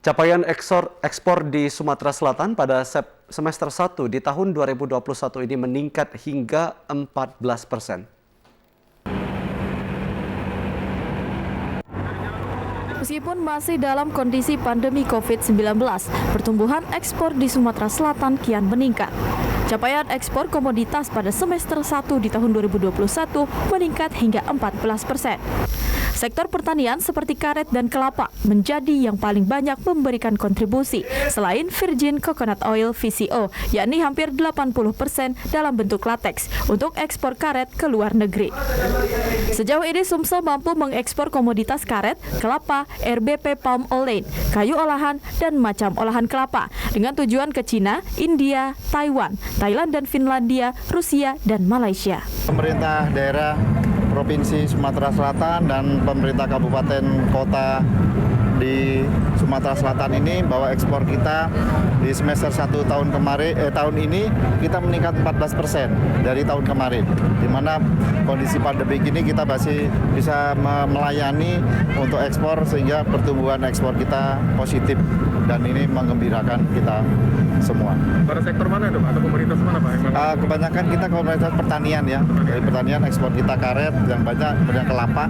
Capaian ekspor di Sumatera Selatan pada semester 1 di tahun 2021 ini meningkat hingga 14%. Meskipun masih dalam kondisi pandemi COVID-19, pertumbuhan ekspor di Sumatera Selatan kian meningkat. Capaian ekspor komoditas pada semester 1 di tahun 2021 meningkat hingga 14%. Sektor pertanian seperti karet dan kelapa menjadi yang paling banyak memberikan kontribusi selain virgin coconut oil (VCO), yakni hampir 80% dalam bentuk lateks untuk ekspor karet ke luar negeri. Sejauh ini Sumsel mampu mengekspor komoditas karet, kelapa, RBP palm oil, kayu olahan, dan macam olahan kelapa dengan tujuan ke Cina, India, Taiwan, Thailand dan Finlandia, Rusia, dan Malaysia. Pemerintah daerah Provinsi Sumatera Selatan dan pemerintah kabupaten kota di Sumatera Selatan ini bahwa ekspor kita di semester 1 tahun ini kita meningkat 14% dari tahun kemarin, di mana kondisi pandemi ini kita masih bisa melayani untuk ekspor sehingga pertumbuhan ekspor kita positif dan ini menggembirakan kita semua. Pada sektor mana itu Pak? Atau komoditas mana Pak? Kebanyakan kita komoditas pertanian ya. Dari pertanian ekspor kita karet yang banyak, kemudian kelapa.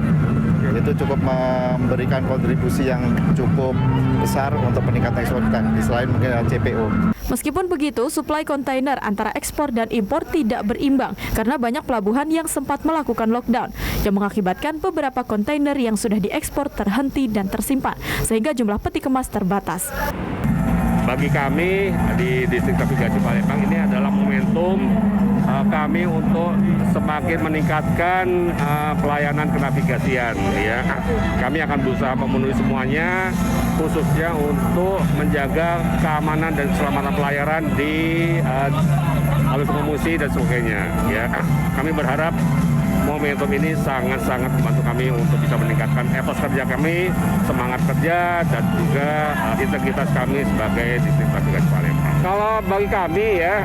Itu cukup memberikan kontribusi yang cukup besar untuk peningkatan ekspor kita, selain mungkin CPO. Meskipun begitu, suplai kontainer antara ekspor dan impor tidak berimbang karena banyak pelabuhan yang sempat melakukan lockdown yang mengakibatkan beberapa kontainer yang sudah diekspor terhenti dan tersimpan sehingga jumlah peti kemas terbatas. Bagi kami di Distrik Navigasi Palembang ini adalah momentum kami untuk semakin meningkatkan pelayanan kenavigasian. Ya. Kami akan berusaha memenuhi semuanya, khususnya untuk menjaga keamanan dan keselamatan pelayaran di alur komunikasi dan sebagainya. Ya. Kami berharap momentum ini sangat-sangat membantu kami untuk bisa meningkatkan etos kerja kami, semangat kerja, dan juga integritas kami sebagai Distrik Navigasi Palembang. Kalau bagi kami ya,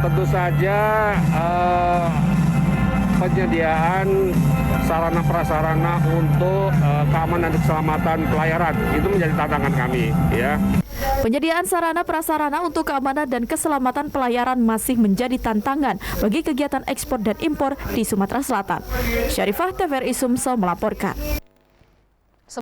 tentu saja penyediaan sarana prasarana untuk keamanan dan keselamatan pelayaran itu menjadi tantangan kami ya. Penyediaan sarana prasarana untuk keamanan dan keselamatan pelayaran masih menjadi tantangan bagi kegiatan ekspor dan impor di Sumatera Selatan. Syarifah, TVRI Sumsel melaporkan.